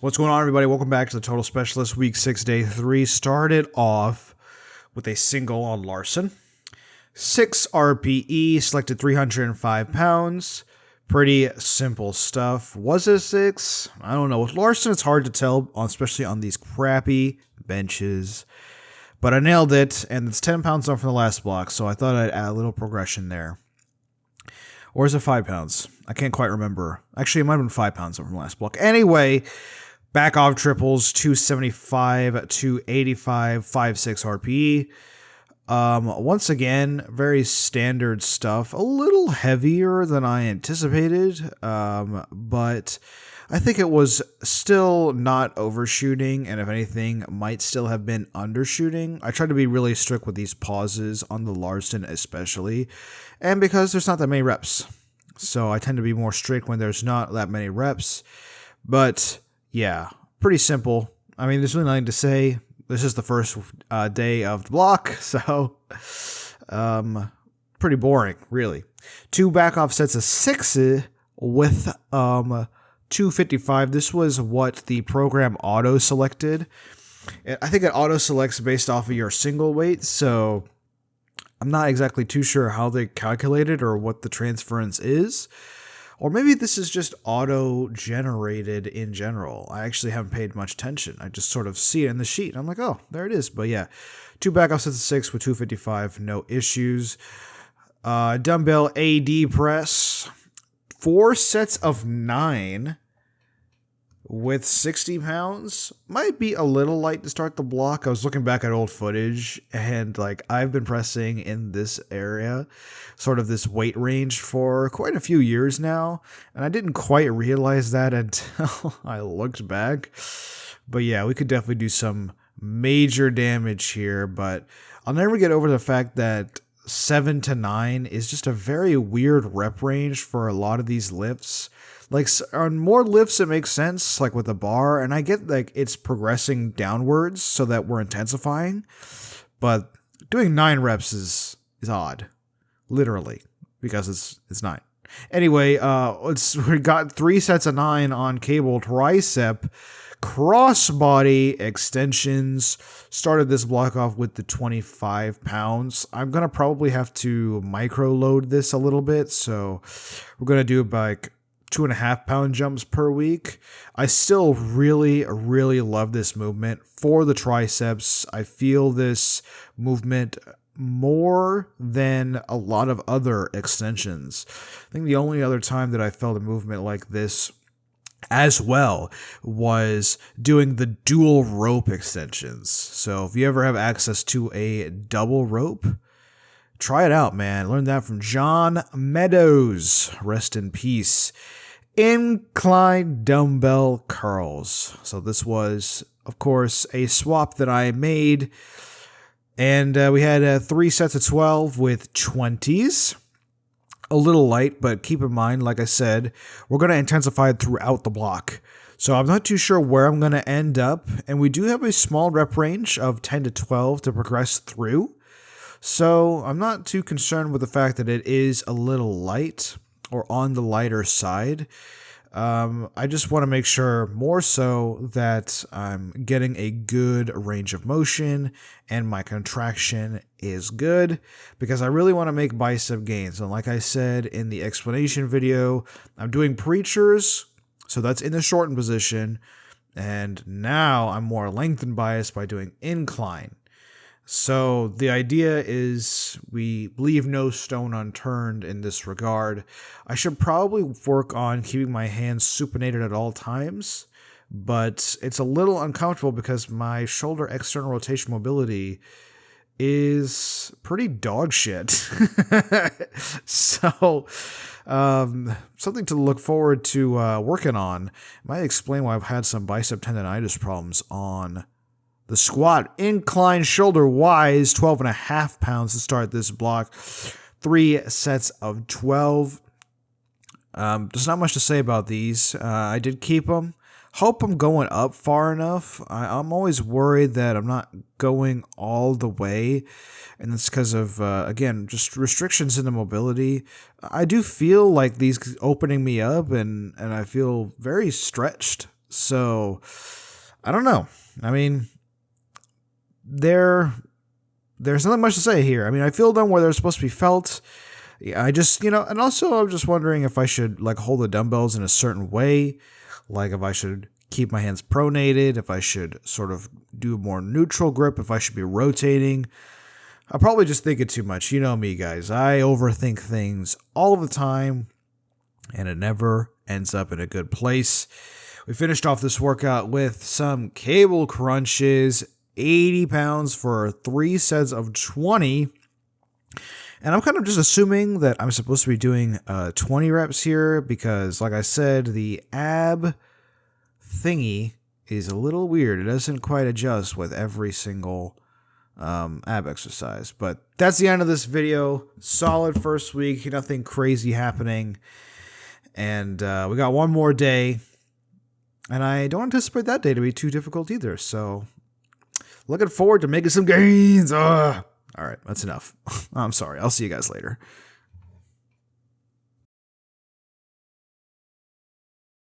What's going on, everybody? Welcome back to the Total Specialist Week 6, Day 3. Started off with a single on Larsen. 6 RPE, selected 305 pounds. Pretty simple stuff. Was it a 6? I don't know. With Larsen, it's hard to tell, especially on these crappy benches. But I nailed it, and it's 10 pounds up from the last block, so I thought I'd add a little progression there. Or is it 5 pounds? I can't quite remember. Actually, it might have been 5 pounds up from the last block. Anyway, back off triples, 275, 285, 5.6 RPE. Once again, very standard stuff. A little heavier than I anticipated, but I think it was still not overshooting, and if anything, might still have been undershooting. I tried to be really strict with these pauses on the Larsen especially, and because there's not that many reps. So I tend to be more strict when there's not that many reps. But yeah, pretty simple. I mean, there's really nothing to say. This is the first day of the block, so pretty boring, really. 2 back off sets of 6 with 255. This was what the program auto selected. I think it auto selects based off of your single weight, so I'm not exactly too sure how they calculate it or what the transference is. Or maybe this is just auto-generated in general. I actually haven't paid much attention. I just sort of see it in the sheet. I'm like, oh, there it is. But yeah, 2 back off sets of 6 with 255, no issues. Dumbbell AD press, 4 sets of 9 with 60 pounds. Might be a little light to start the block. I was looking back at old footage, and I've been pressing in this area, sort of this weight range, for quite a few years now, and I didn't quite realize that until I looked back. But yeah, we could definitely do some major damage here, but I'll never get over the fact that 7 to 9 is just a very weird rep range for a lot of these lifts. On more lifts, it makes sense, like with a bar, and I get it's progressing downwards so that we're intensifying, but doing 9 reps is odd, literally, because it's 9. Anyway, we got 3 sets of 9 on cable tricep crossbody extensions. Started this block off with the 25 pounds. I'm gonna probably have to micro load this a little bit, so we're gonna do 2.5 pound jumps per week. I still really love this movement for the triceps. I feel this movement more than a lot of other extensions. I think the only other time that I felt a movement like this as well was doing the dual rope extensions. So if you ever have access to a double rope, try it out, man. Learned that from John Meadows. Rest in peace. Incline dumbbell curls. So this was, of course, a swap that I made. And we had 3 sets of 12 with 20s. A little light, but keep in mind, like I said, we're going to intensify it throughout the block. So I'm not too sure where I'm going to end up. And we do have a small rep range of 10 to 12 to progress through. So I'm not too concerned with the fact that it is a little light or on the lighter side. I just want to make sure more so that I'm getting a good range of motion and my contraction is good, because I really want to make bicep gains. And like I said in the explanation video, I'm doing preachers, so that's in the shortened position. And now I'm more lengthened bias by doing incline. So the idea is we leave no stone unturned in this regard. I should probably work on keeping my hands supinated at all times, but it's a little uncomfortable because my shoulder external rotation mobility is pretty dog shit. So something to look forward to working on. Might explain why I've had some bicep tendonitis problems on the squat. Incline shoulder wise, 12.5 pounds to start this block. 3 sets of 12. There's not much to say about these. I did keep them. Hope I'm going up far enough. I'm always worried that I'm not going all the way, and that's because of, again, just restrictions in the mobility. I do feel like these opening me up, and I feel very stretched So I don't know. I mean, there's nothing much to say here. I mean, I feel them where they're supposed to be felt. Yeah, I just, and also I'm just wondering if I should like hold the dumbbells in a certain way, like if I should keep my hands pronated, if I should sort of do a more neutral grip, if I should be rotating. I'm probably just thinking too much. You know me, guys. I overthink things all the time, and it never ends up in a good place. We finished off this workout with some cable crunches, 80 pounds for 3 sets of 20. And I'm kind of just assuming that I'm supposed to be doing 20 reps here because, like I said, the ab thingy is a little weird. It doesn't quite adjust with every single ab exercise. But that's the end of this video. Solid first week. Nothing crazy happening. And we got one more day. And I don't anticipate that day to be too difficult either. So looking forward to making some gains. All right, that's enough. I'm sorry. I'll see you guys later.